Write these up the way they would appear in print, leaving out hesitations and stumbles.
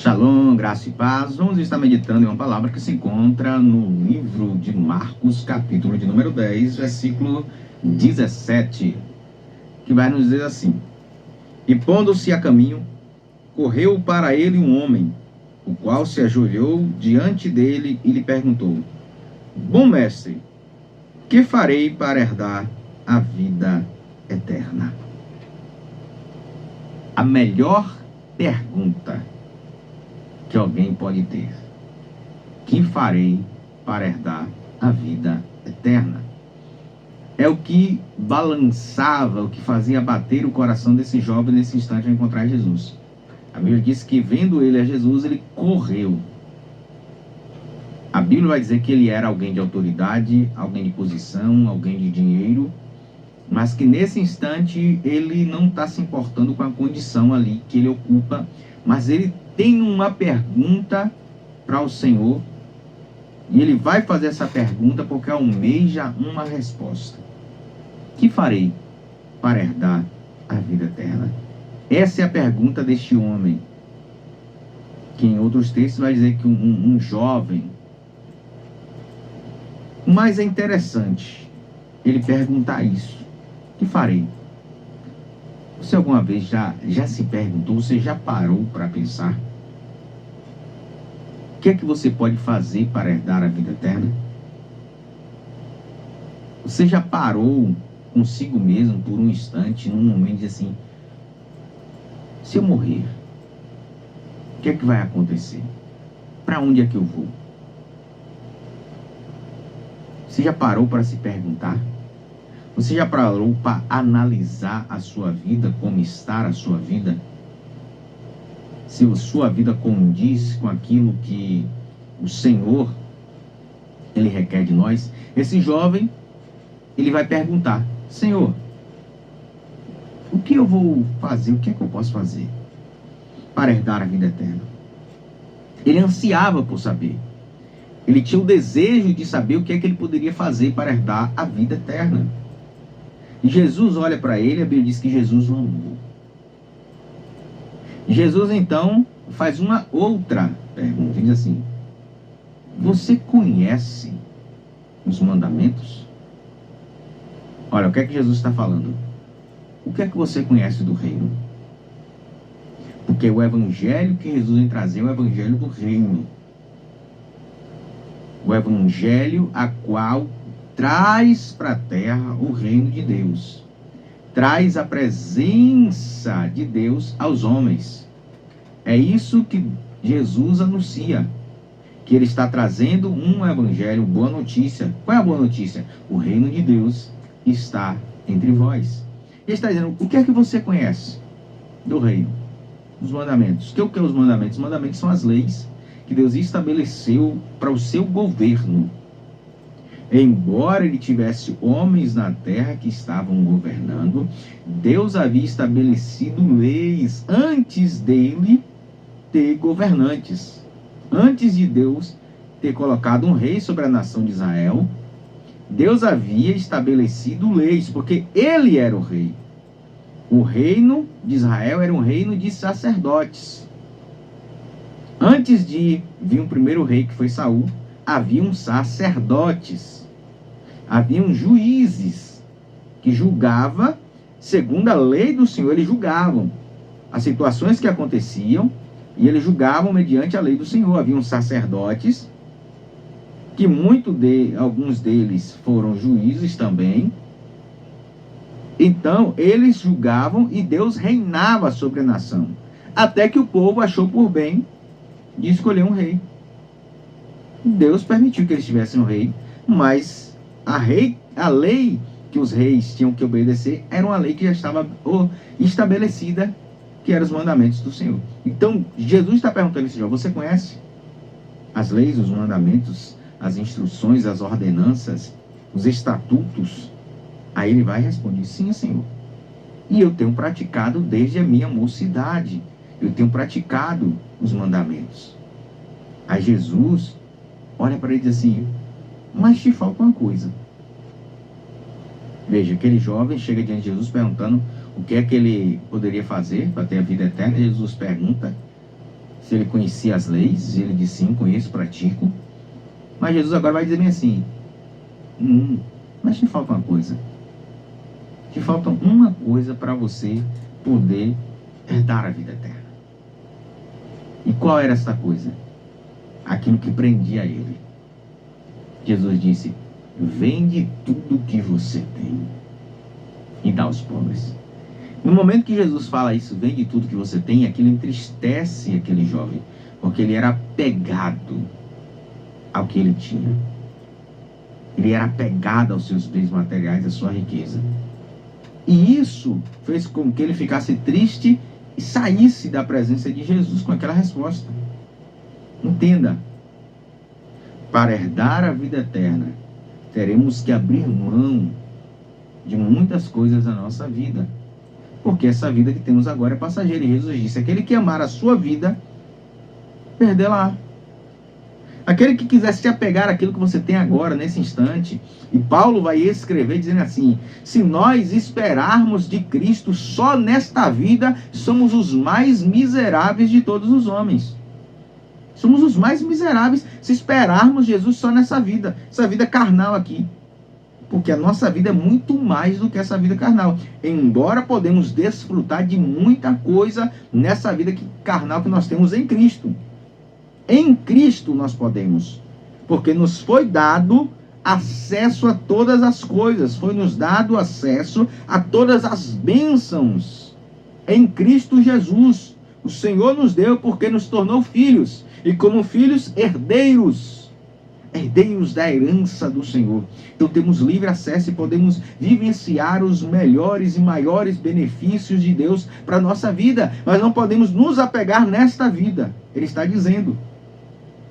Shalom, graça e paz. Vamos estar meditando em uma palavra que se encontra no livro de Marcos, capítulo de número 10, versículo 17, que vai nos dizer assim: E pondo-se a caminho, correu para ele um homem, o qual se ajoelhou diante dele e lhe perguntou: Bom mestre, que farei para herdar a vida eterna? A melhor pergunta que alguém pode ter: que farei para herdar a vida eterna? É o que balançava, o que fazia bater o coração desse jovem nesse instante ao encontrar Jesus. A Bíblia diz que, vendo ele a Jesus, ele correu. A Bíblia vai dizer que ele era alguém de autoridade, alguém de posição, alguém de dinheiro, mas que nesse instante ele não está se importando com a condição ali que ele ocupa, mas ele tem uma pergunta para o Senhor, e ele vai fazer essa pergunta porque almeja uma resposta: que farei para herdar a vida eterna? Essa é a pergunta deste homem, que em outros textos vai dizer que um jovem. Mas é interessante ele perguntar isso: que farei? Você alguma vez já se perguntou, você já parou para pensar? O que é que você pode fazer para herdar a vida eterna? Você já parou consigo mesmo por um instante, num momento, de assim: se eu morrer, o que é que vai acontecer? Para onde é que eu vou? Você já parou para se perguntar? Você já parou para analisar a sua vida, como está a sua vida? Se a sua vida condiz com aquilo que o Senhor, Ele requer de nós? Esse jovem, ele vai perguntar: Senhor, o que eu vou fazer? O que é que eu posso fazer para herdar a vida eterna? Ele ansiava por saber. Ele tinha o desejo de saber o que é que ele poderia fazer para herdar a vida eterna. E Jesus olha para ele, a Bíblia diz que Jesus o amou. Jesus então faz uma outra pergunta, ele diz assim: você conhece os mandamentos? Olha, o que é que Jesus está falando? O que é que você conhece do reino? Porque o evangelho que Jesus vem trazer é o evangelho do reino. O evangelho a qual traz para a terra o reino de Deus. Traz a presença de Deus aos homens. É isso que Jesus anuncia, que ele está trazendo um evangelho, boa notícia. Qual é a boa notícia? O reino de Deus está entre vós. Ele está dizendo: o que é que você conhece do reino? Os mandamentos. O que é os mandamentos? Os mandamentos são as leis que Deus estabeleceu para o seu governo. Embora ele tivesse homens na terra que estavam governando, Deus havia estabelecido leis antes dele ter governantes. Antes de Deus ter colocado um rei sobre a nação de Israel, Deus havia estabelecido leis, porque ele era o rei. O reino de Israel era um reino de sacerdotes. Antes de vir o primeiro rei, que foi Saul, haviam sacerdotes. Haviam juízes que julgavam segundo a lei do Senhor. Eles julgavam as situações que aconteciam e eles julgavam mediante a lei do Senhor. Haviam sacerdotes que alguns deles foram juízes também. Então eles julgavam e Deus reinava sobre a nação, até que o povo achou por bem de escolher um rei. Deus permitiu que eles tivessem um rei, mas a lei que os reis tinham que obedecer era uma lei que já estava estabelecida, que eram os mandamentos do Senhor. Então Jesus está perguntando isso: você conhece as leis, os mandamentos, as instruções, as ordenanças, os estatutos? Aí ele vai responder: sim, Senhor. E eu tenho praticado desde a minha mocidade. Eu tenho praticado os mandamentos. Aí Jesus olha para ele e diz assim: mas te falta uma coisa. Veja, aquele jovem chega diante de Jesus perguntando o que é que ele poderia fazer para ter a vida eterna. E Jesus pergunta: se ele conhecia as leis, ele disse sim, conheço, pratico. Mas Jesus agora vai dizer bem assim, mas te falta uma coisa. Te falta uma coisa para você poder herdar a vida eterna. E qual era essa coisa? Aquilo que prendia ele. Jesus disse, vende tudo que você tem e dá aos pobres. No momento que Jesus fala isso, vende tudo que você tem, aquilo entristece aquele jovem, porque ele era apegado ao que ele tinha. Ele era apegado aos seus bens materiais, à sua riqueza. E isso fez com que ele ficasse triste e saísse da presença de Jesus com aquela resposta. Entenda, para herdar a vida eterna, teremos que abrir mão de muitas coisas da nossa vida. Porque essa vida que temos agora é passageira. E Jesus disse, aquele que amar a sua vida, perdê-la. Aquele que quiser se apegar àquilo que você tem agora, nesse instante. E Paulo vai escrever dizendo assim, se nós esperarmos de Cristo só nesta vida, somos os mais miseráveis de todos os homens. Somos os mais miseráveis se esperarmos Jesus só nessa vida. Essa vida carnal aqui. Porque a nossa vida é muito mais do que essa vida carnal. Embora podemos desfrutar de muita coisa nessa vida carnal que nós temos em Cristo. Em Cristo nós podemos. Porque nos foi dado acesso a todas as coisas. Foi nos dado acesso a todas as bênçãos. Em Cristo Jesus. O Senhor nos deu porque nos tornou filhos. E como filhos, herdeiros. Herdeiros da herança do Senhor. Então temos livre acesso e podemos vivenciar os melhores e maiores benefícios de Deus para a nossa vida. Mas não podemos nos apegar nesta vida. Ele está dizendo,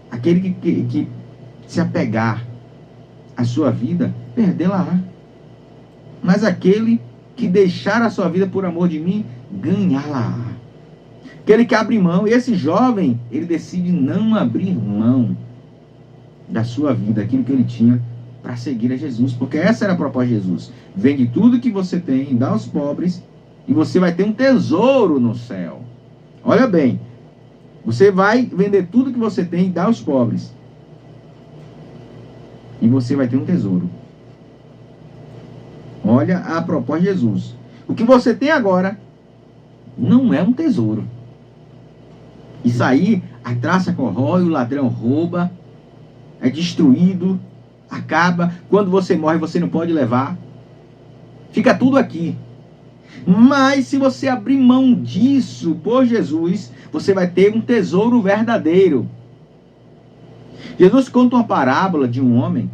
aquele que se apegar à sua vida, perdê-la. Mas aquele que deixar a sua vida por amor de mim, ganhá-la. Aquele que abre mão, e esse jovem, ele decide não abrir mão da sua vida, aquilo que ele tinha para seguir a Jesus, porque essa era a proposta de Jesus. Vende tudo que você tem, dá aos pobres, e você vai ter um tesouro no céu. Olha bem, você vai vender tudo que você tem e dar aos pobres, e você vai ter um tesouro. Olha a proposta de Jesus. O que você tem agora não é um tesouro. Isso aí, a traça corrói, o ladrão rouba, é destruído, acaba. Quando você morre, você não pode levar. Fica tudo aqui. Mas se você abrir mão disso por Jesus, você vai ter um tesouro verdadeiro. Jesus conta uma parábola de um homem,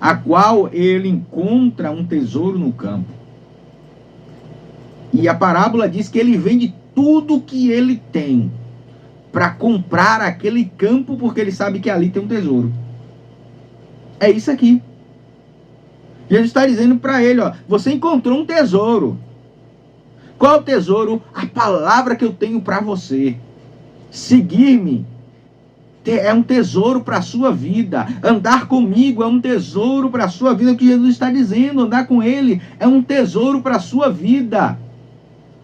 a qual ele encontra um tesouro no campo. E a parábola diz que ele vende tudo que ele tem para comprar aquele campo, porque ele sabe que ali tem um tesouro. É isso aqui. Jesus está dizendo para ele, ó, você encontrou um tesouro. Qual é o tesouro? A palavra que eu tenho para você. Seguir-me é um tesouro para a sua vida. Andar comigo é um tesouro para a sua vida. É o que Jesus está dizendo. Andar com ele é um tesouro para a sua vida.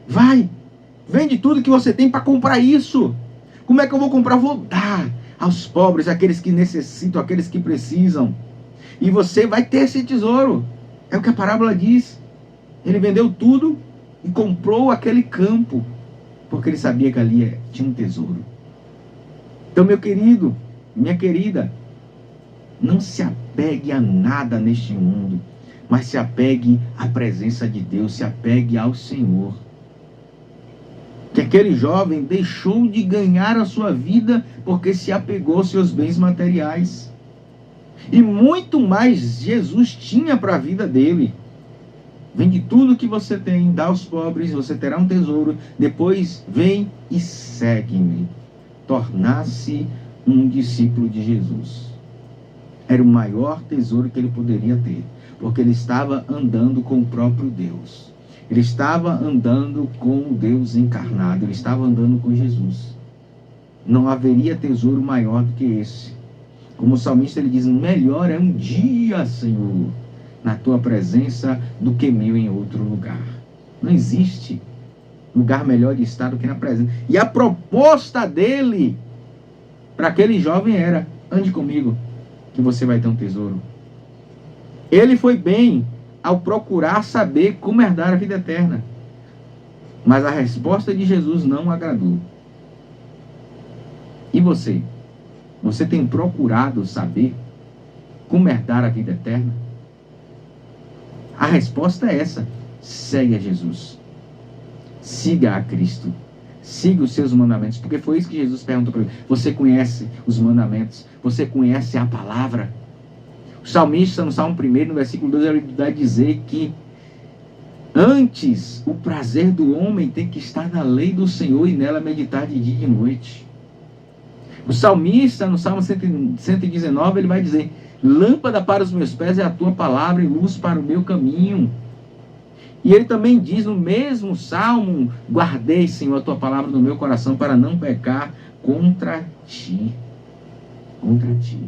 Vai, vende tudo que você tem para comprar isso. Como é que eu vou comprar? Vou dar aos pobres, aqueles que necessitam, aqueles que precisam. E você vai ter esse tesouro. É o que a parábola diz. Ele vendeu tudo e comprou aquele campo, porque ele sabia que ali tinha um tesouro. Então, meu querido, minha querida, não se apegue a nada neste mundo, mas se apegue à presença de Deus, se apegue ao Senhor. Que aquele jovem deixou de ganhar a sua vida porque se apegou aos seus bens materiais. E muito mais Jesus tinha para a vida dele. Vende tudo que você tem, dá aos pobres, você terá um tesouro. Depois vem e segue-me. Tornar-se um discípulo de Jesus. Era o maior tesouro que ele poderia ter, porque ele estava andando com o próprio Deus. Ele estava andando com o Deus encarnado. Ele estava andando com Jesus. Não haveria tesouro maior do que esse. Como o salmista ele diz, melhor é um dia, Senhor, na tua presença do que 1000 em outro lugar. Não existe lugar melhor de estar do que na presença. E a proposta dele para aquele jovem era: ande comigo, que você vai ter um tesouro. Ele foi bem ao procurar saber como herdar a vida eterna. Mas a resposta de Jesus não agradou. E você? Você tem procurado saber como herdar a vida eterna? A resposta é essa: segue a Jesus. Siga a Cristo. Siga os seus mandamentos. Porque foi isso que Jesus perguntou para ele. Você conhece os mandamentos? Você conhece a palavra? O salmista, no Salmo 1, no versículo 2, ele vai dizer que antes o prazer do homem tem que estar na lei do Senhor e nela meditar de dia e de noite. O salmista, no Salmo 119, ele vai dizer: lâmpada para os meus pés é a tua palavra e luz para o meu caminho. E ele também diz no mesmo Salmo: guardei, Senhor, a tua palavra no meu coração para não pecar contra ti. Contra ti.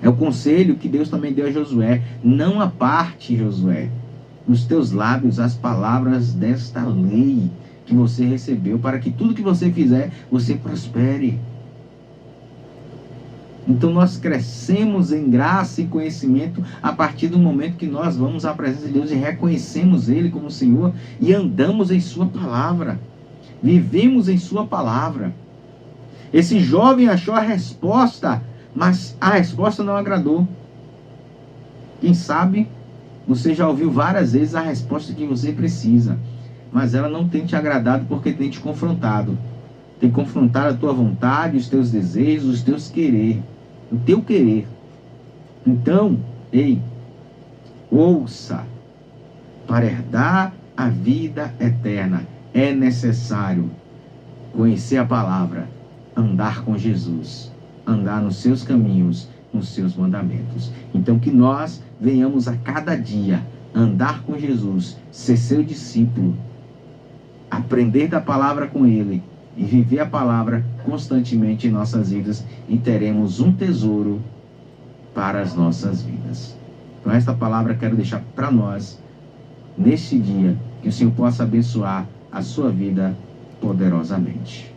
É o conselho que Deus também deu a Josué: não aparte, Josué, nos teus lábios as palavras desta lei que você recebeu, para que tudo que você fizer, você prospere. Então nós crescemos em graça e conhecimento a partir do momento que nós vamos à presença de Deus e reconhecemos Ele como Senhor e andamos em Sua palavra, vivemos em Sua palavra. Esse jovem achou a resposta, mas a resposta não agradou. Quem sabe você já ouviu várias vezes a resposta que você precisa, mas ela não tem te agradado porque tem te confrontado. Tem confrontado a tua vontade, os teus desejos, os teus querer, o teu querer. Então, ei, ouça. Para herdar a vida eterna é necessário conhecer a palavra, andar com Jesus, andar nos seus caminhos, nos seus mandamentos. Então que nós venhamos a cada dia andar com Jesus, ser seu discípulo, aprender da palavra com Ele e viver a palavra constantemente em nossas vidas, e teremos um tesouro para as nossas vidas. Então esta palavra quero deixar para nós neste dia, que o Senhor possa abençoar a sua vida poderosamente.